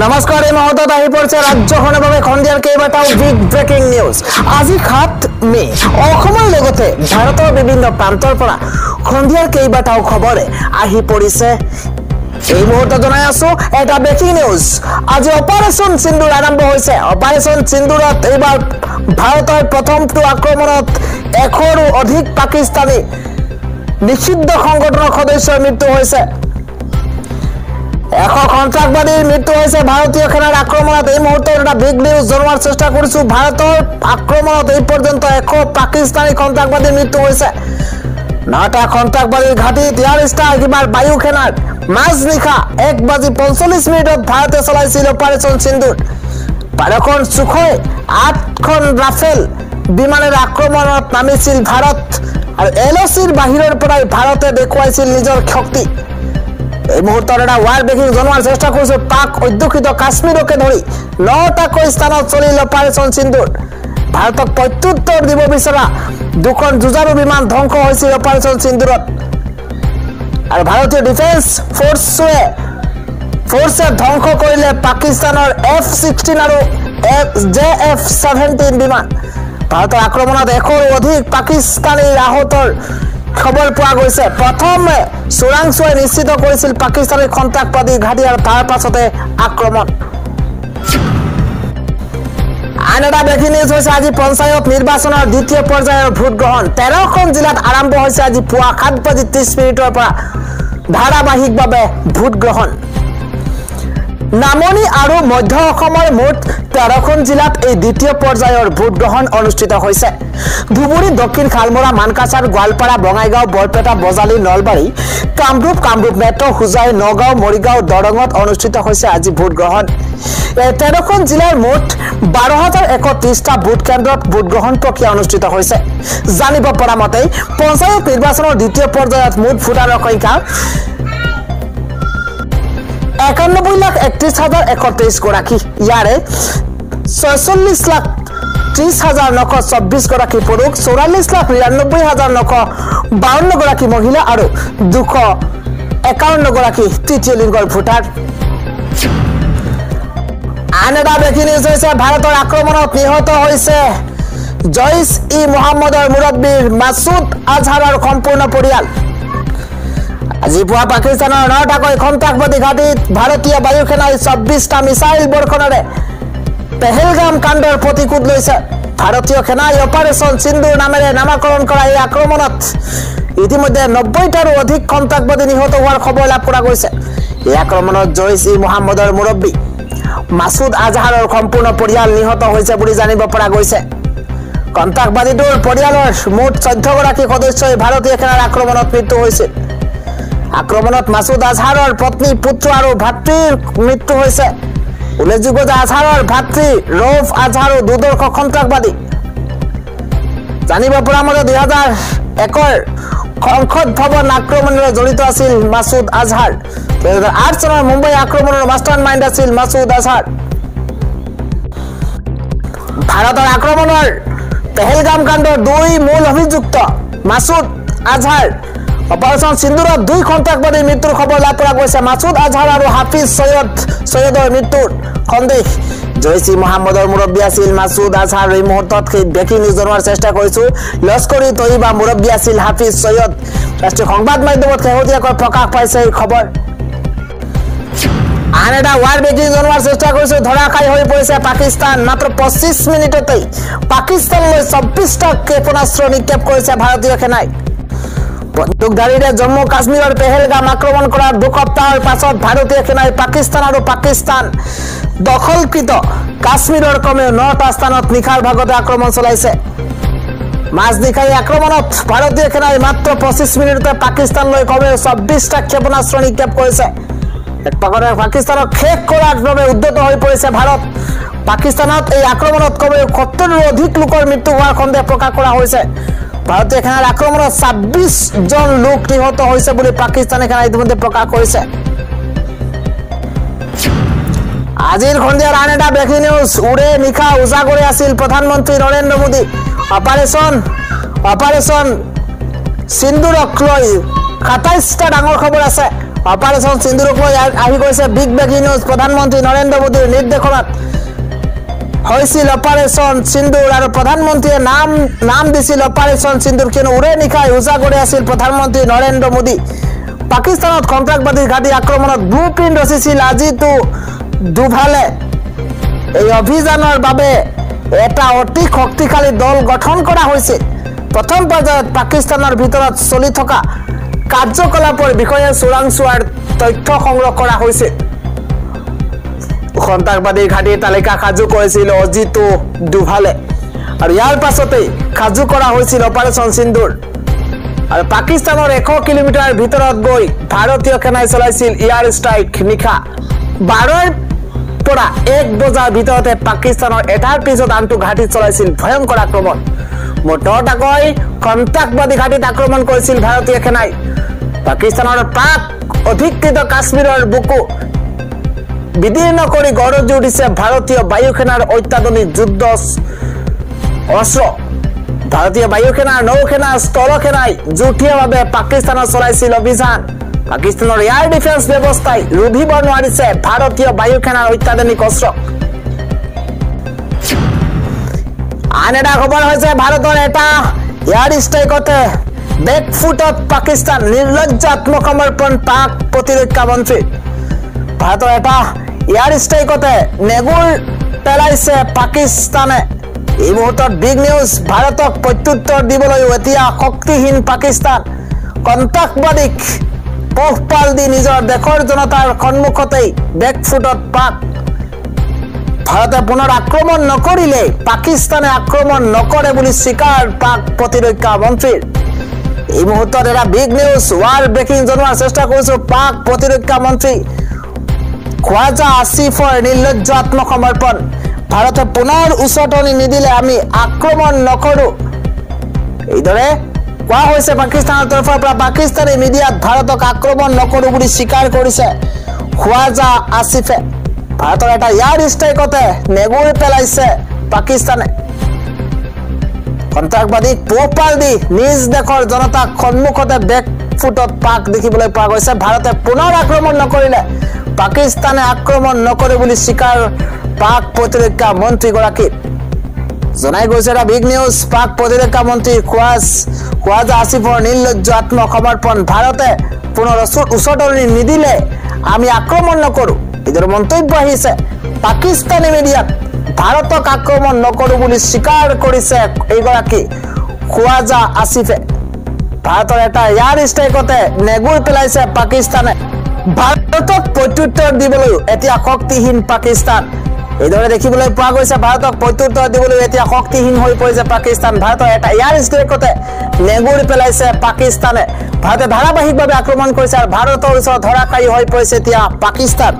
নমস্কাৰ এই মুহূৰ্তত আহি পৰিছে ৰাজ্যখনৰ বাবে খন্দিয়াৰ কেইবাটাও বিগ ব্ৰেকিং নিউজ। আজি 7 মে অসমৰ লগতে ভাৰতৰ বিভিন্ন প্ৰান্তৰ পৰা খন্দিয়াৰ কেইবাটাও খবৰে আহি পৰিছে। এই মুহূৰ্তত জনাই আছো এটা ব্ৰেকিং নিউজ। আজি অপাৰেশ্যন সিন্দুৰ আৰম্ভ হৈছে। অপাৰেশ্যন সিন্দুৰত এইবাৰ ভাৰতৰ প্ৰথমটো আক্ৰমণত 100ৰো অধিক পাকিস্তানী নিষিদ্ধ সংগঠনৰ সদস্যৰ মৃত্যু হৈছে। 100 সন্ত্ৰাসবাদীৰ মৃত্যু হৈছে ভাৰতীয় সেনাৰ আক্ৰমণত। এই মুহূৰ্তত এটা বিগ নিউজ জনোৱাৰ চেষ্টা কৰিছো। ভাৰতৰ আক্ৰমণত এই পৰ্যন্ত 100 পাকিস্তানী সন্ত্ৰাসবাদীৰ মৃত্যু হৈছে। 9টা সন্ত্ৰাসবাদীৰ ঘাটিত এয়াৰ ষ্ট্ৰাইক এবাৰ বায়ু সেনাৰ মাজনিশা 1:45 ভাৰতে চলাইছিল অপাৰেশ্যন সিন্দুৰ। 12খন সুখয় 8খন ৰাফেল বিমানেৰ আক্ৰমণত নামিছিল ভাৰত আৰু LOCৰ বাহিৰৰ পৰাই ভাৰতে দেখুৱাইছিল নিজৰ শক্তি। এই মুহূৰ্তত এটা ৱাৰ ব্ৰেকিং জনোৱাৰ চেষ্টা কৰিছো। পাক অধ্যুষিত কাশ্মীৰকে ধৰি 9টাকৈ স্থানত চলিল অপাৰেশ্যন সিন্দুৰ। ভাৰতক প্ৰত্যুত্তৰ দিব বিচৰা 2খন যুঁজাৰু বিমান ধ্বংস হৈছিল অপাৰেশ্যন সিন্দুৰত। আৰু ভাৰতীয় ডিফেন্স ফোৰ্ছে ধ্বংস কৰিলে পাকিস্তানৰ F-16 আৰু JF-17 বিমান। ভাৰতৰ আক্ৰমণত 100ৰো অধিক পাকিস্তানী আহতৰ খবৰ পোৱা গৈছে। প্ৰথমে চোৰাংচোৱাই নিশ্চিত কৰিছিল পাকিস্তানী সন্ত্ৰাসবাদী ঘাটি আৰু তাৰ পাছতে আক্ৰমণ। আন এটা ব্ৰেকিং নিউজ হৈছে আজি পঞ্চায়ত নিৰ্বাচনৰ দ্বিতীয় পৰ্যায়ৰ ভোটগ্ৰহণ। 13খন জিলাত আৰম্ভ হৈছে আজি পুৱা 7:30 পৰা ধাৰাবাহিকভাৱে ভোটগ্ৰহণ। নামনি আৰু মধ্য অসমৰ মুঠ 13খন জিলাত এই দ্বিতীয় পৰ্যায়ৰ ভোটগ্ৰহণ অনুষ্ঠিত হৈছে। ধুবুৰী, দক্ষিণ শালমৰা, মানকাছাৰ, গোৱালপাৰা, বঙাইগাঁও, বৰপেটা, বজালী, নলবাৰী, কামৰূপ মেট্ৰ, হোজাই, নগাঁও, মৰিগাঁও, দৰঙত অনুষ্ঠিত হৈছে আজি ভোটগ্ৰহণ। এই 13খন জিলাৰ মুঠ 12,031টা ভোট কেন্দ্ৰত ভোটগ্ৰহণ প্ৰক্ৰিয়া অনুষ্ঠিত হৈছে। জানিব পৰা মতে পঞ্চায়ত নিৰ্বাচনৰ দ্বিতীয় পৰ্যায়ত মুঠ ভোটাৰৰ সংখ্যা 91,31,123 গৰাকী। ইয়াৰে 46,30,924 গৰাকী পুৰুষ, 44,99,952 গৰাকী মহিলা আৰু 251 গৰাকী তৃতীয় লিংগৰ ভোটাৰ। আন এটা ব্ৰেকিং নিউজ হৈছে ভাৰতৰ আক্ৰমণত নিহত হৈছে জইচ-ই-মহম্মদৰ মুৰব্বী মাছুদ আজহাৰৰ সম্পূৰ্ণ পৰিয়াল। আজি পুৱা পাকিস্তানৰ 9টাকৈ সন্ত্ৰাসবাদী ঘাটিত ভাৰতীয় বায়ু সেনাই 24টা মিছাইল বৰ্ষণেৰে পেহেলগাম কাণ্ডৰ প্ৰতিশোধ লৈছে। ভাৰতীয় সেনাই অপাৰেশ্যন সিন্দুৰ নামেৰে নামাকৰণ কৰা এই আক্ৰমণত ইতিমধ্যে 90টাৰো অধিক সন্ত্ৰাসবাদী নিহত হোৱাৰ খবৰ লাভ কৰা গৈছে। এই আক্ৰমণত জইচ-ই-মহম্মদৰ মুৰব্বী মাছুদ আজহাৰৰ সম্পূৰ্ণ পৰিয়াল নিহত হৈছে বুলি জানিব পৰা গৈছে। সন্ত্ৰাসবাদীটোৰ পৰিয়ালৰ মুঠ 14 গৰাকী সদস্যই ভাৰতীয় সেনাৰ আক্ৰমণত মৃত্যু হৈছিল। আক্ৰমণত মাছুদ আজহাৰৰ পত্নী, পুত্ৰ আৰু ভাতৃৰ মৃত্যু হৈছে। উল্লেখযোগ্য যে আজহাৰৰ ভাতৃ ৰৌফ আজহাৰো দুৰ্দৰ্শ সন্ত্ৰাসবাদী। জানিব পৰা মতে 2001ৰ সংসদ ভৱন আক্ৰমণেৰে জড়িত আছিল মাছুদ আজহাৰ। 2008 চনৰ মুম্বাই আক্ৰমণৰ মাষ্টাৰ মাইণ্ড আছিল মাছুদ আজহাৰ। ভাৰতৰ আক্ৰমণৰ পেহেলগাম কাণ্ডৰ 2 মূল অভিযুক্ত মাছুদ আজহাৰ। অপাৰেশ্যন সিন্দুৰত 2 সন্ত্ৰাসবাদীৰ মৃত্যুৰ খবৰ লাভ কৰা গৈছে। মাছুদ আজহাৰ আৰু হাফিজ সৈয়দৰ মৃত্যুৰ সন্দেহ জইচ-ই-মহম্মদৰ মুৰব্বী আছিল মাছুদ আজহাৰ। এই মুহূৰ্তত সেই ব্ৰেকিং নিউজ জনোৱাৰ চেষ্টা কৰিছো। লস্কৰী তৈবা মুৰব্বী আছিল হাফিজ সৈয়দ। ৰাষ্ট্ৰীয় সংবাদ মাধ্যমত শেহতীয়াকৈ প্ৰকাশ পাইছে এই খবৰ। আন এটা ৱাৰ ব্ৰেকিং জনোৱাৰ চেষ্টা কৰিছো। ধৰাশায়ী হৈ পৰিছে পাকিস্তান। মাত্ৰ 25 মিনিটতেই পাকিস্তানলৈ 24টা ক্ষেপণাস্ত্ৰ নিক্ষেপ কৰিছে ভাৰতীয় সেনাই। বন্দুকধাৰীৰে জম্মু কাশ্মীৰৰ পেহেলগাম আক্ৰমণ কৰাৰ 2 সপ্তাহৰ পাছত ভাৰতীয় সেনাই পাকিস্তান আৰু পাকিস্তান দখলকৃত কাশ্মীৰৰ কমেও 9টা স্থানত নিশাৰ ভাগতে আক্ৰমণ চলাইছে। মাজনিশাৰ আক্ৰমণত ভাৰতীয় সেনাই মাত্ৰ 25 মিনিটতে পাকিস্তানলৈ কমেও 24টা ক্ষেপণাস্ত্ৰ নিক্ষেপ কৰিছে। এক প্ৰকাৰে পাকিস্তানক শেষ কৰাৰ বাবে উদ্যত হৈ পৰিছে ভাৰত। পাকিস্তানত এই আক্ৰমণত কমেও 70ৰো অধিক লোকৰ মৃত্যু হোৱাৰ সন্দেহ প্ৰকাশ কৰা হৈছে। ভাৰতীয় সেনাৰ আক্ৰমণত 26 জন লোক নিহত হৈছে বুলি পাকিস্তানী সেনাই ইতিমধ্যে প্ৰকাশ কৰিছে। আজিৰ সন্ধিয়াৰ আন এটা ব্ৰেকিং নিউজ। উৰে নিশা উজাগৰে আছিল প্ৰধানমন্ত্ৰী নৰেন্দ্ৰ মোদী। অপাৰেশ্যন সিন্দুৰক লৈ 27টা ডাঙৰ খবৰ আছে। অপাৰেশ্যন সিন্দুৰক লৈ আহি গৈছে বিগ ব্ৰেকিং নিউজ। প্ৰধানমন্ত্ৰী নৰেন্দ্ৰ মোদীৰ নিৰ্দেশনাত হৈছিল অপাৰেশ্যন সিন্দুৰ আৰু প্ৰধানমন্ত্ৰীয়ে নাম দিছিল অপাৰেশ্যন সিন্দুৰ। কিয়নো উৰে নিশাই উজাগৰি আছিল প্ৰধানমন্ত্ৰী নৰেন্দ্ৰ মোদী। পাকিস্তানত সন্ত্ৰাসবাদীৰ ঘাটি আক্ৰমণত ব্লু প্ৰিণ্ট ৰচিছিল। আজিতো দুভালে এই অভিযানৰ বাবে এটা অতি শক্তিশালী দল গঠন কৰা হৈছে। প্ৰথম পৰ্যায়ত পাকিস্তানৰ ভিতৰত চলি থকা কাৰ্যকলাপৰ বিষয়ে চোৰাংচোৱাৰ তথ্য সংগ্ৰহ কৰা হৈছে। সন্ত্ৰাসবাদীৰ ঘাটিৰ তালিকা সাজু কৰিছিল অজিত দুভালে আৰু ইয়াৰ পাছতেই সাজু কৰা হৈছিল অপাৰেশ্যন সিন্দুৰ। আৰু পাকিস্তানৰ 100 কিলোমিটাৰ ভিতৰত গৈ ভাৰতীয় সেনাই চলাইছিল এয়াৰ ষ্ট্ৰাইক। নিশা 12ৰ পৰা 1 বজাৰ ভিতৰতে পাকিস্তানৰ এটাৰ পিছত আনটো ঘাটিত চলাইছিল ভয়ংকৰ আক্ৰমণ। মুঠ 10টাকৈ সন্ত্ৰাসবাদী ঘাটিত আক্ৰমণ কৰিছিল ভাৰতীয় সেনাই। পাকিস্তানৰ প্ৰাক অধিকৃত কাশ্মীৰৰ বুকু বিদীৰ্ণ কৰি গৰজি উঠিছে ভাৰতীয় বায়ু সেনাৰ অত্যাধুনিক যুদ্ধ অস্ত্ৰ। ভাৰতীয় বায়ু সেনা, নৌ সেনা, স্থল সেনাই যুটীয়াভাৱে পাকিস্তানত চলাইছিল অভিযান। পাকিস্তানৰ এয়াৰ ডিফেন্স ব্যৱস্থাই ৰুধিব নোৱাৰিছে ভাৰতীয় বায়ু সেনাৰ অত্যাধুনিক অস্ত্ৰ। আন এটা খবৰ হৈছে ভাৰতৰ এটা এয়াৰ ষ্ট্ৰাইকতে বেকফুটত পাকিস্তান। নিৰ্লজ্জ আত্মসমৰ্পণ পাক প্ৰতিৰক্ষা মন্ত্ৰী। ভাৰতৰ এটা এয়াৰ ষ্ট্ৰাইকতে নেগুৰ পেলাইছে পাকিস্তানে। এই মুহূৰ্তত বিগ নিউজ। ভাৰতক প্ৰত্যুত্তৰ দিবলৈও এতিয়া শক্তিহীন পাকিস্তান। সন্ত্ৰাসবাদীক পোহপাল দি নিজৰ দেশৰ জনতাৰ সন্মুখতেই বেকফুটত পাক। ভাৰতে পুনৰ আক্ৰমণ নকৰিলে পাকিস্তানে আক্ৰমণ নকৰে বুলি স্বীকাৰ পাক প্ৰতিৰক্ষা মন্ত্ৰীৰ। এই মুহূৰ্তত এটা বিগ নিউজ ৱাৰ ব্ৰেকিং জনোৱাৰ চেষ্টা কৰিছো। পাক প্ৰতিৰক্ষা মন্ত্ৰী খ্বাজা আসিফৰ নিৰ্লজ্জ আত্মসমৰ্পণ। ভাৰতে পুনৰ উচতনি নিদিলে আমি আক্ৰমণ নকৰো, এইদৰে কোৱা হৈছে পাকিস্তানৰ তৰফৰ পৰা। পাকিস্তানী মিডিয়াত ভাৰতক আক্ৰমণ নকৰো বুলি স্বীকাৰ কৰিছে খ্বাজা আসিফে। ভাৰতৰ এটা এয়াৰ ষ্ট্ৰাইকতে নেগুৰ পেলাইছে পাকিস্তানে। সন্ত্ৰাসবাদীক পোহপাল দি নিজ দেশৰ জনতাক সন্মুখতে বেকফুটত পাক দেখিবলৈ পোৱা গৈছে। ভাৰতে পুনৰ আক্ৰমণ নকৰিলে পাকিস্তানে আক্ৰমণ নকৰে বুলি স্বীকাৰ পাক প্ৰতিৰক্ষা মন্ত্ৰীগৰাকী। জনাই গৈছে এটা বিগ নিউজ। পাক প্ৰতিৰক্ষা মন্ত্ৰী খ্বাজা আসিফৰ নিৰ্লজ্জ আত্মসমৰ্পণ। ভাৰতে পুনৰ উচতনি নিদিলে আমি আক্ৰমণ নকৰো, এইদৰে মন্তব্য আহিছে পাকিস্তানী মিডিয়াত। ভাৰতক আক্ৰমণ নকৰো বুলি স্বীকাৰ কৰিছে এইগৰাকী খ্বাজা আসিফে। ভাৰতৰ এটা এয়াৰ ষ্ট্ৰাইকতে নেগুৰ পেলাইছে পাকিস্তানে। ভাৰতক প্ৰত্যুত্তৰ দিবলৈও এতিয়া শক্তিহীন পাকিস্তান। এইদৰে দেখিবলৈ পোৱা গৈছে ভাৰতক প্ৰত্যুত্তৰ দিবলৈ এতিয়া শক্তিহীন হৈ পৰিছে পাকিস্তান। ভাৰতৰ এটা এয়াৰ ষ্ট্ৰাইকতে নেগুৰ পেলাইছে পাকিস্তানে। ভাৰতে ধাৰাবাহিকভাৱে আক্ৰমণ কৰিছে আৰু ভাৰতৰ ওচৰত ধৰাশায়ী হৈ পৰিছে এতিয়া পাকিস্তান।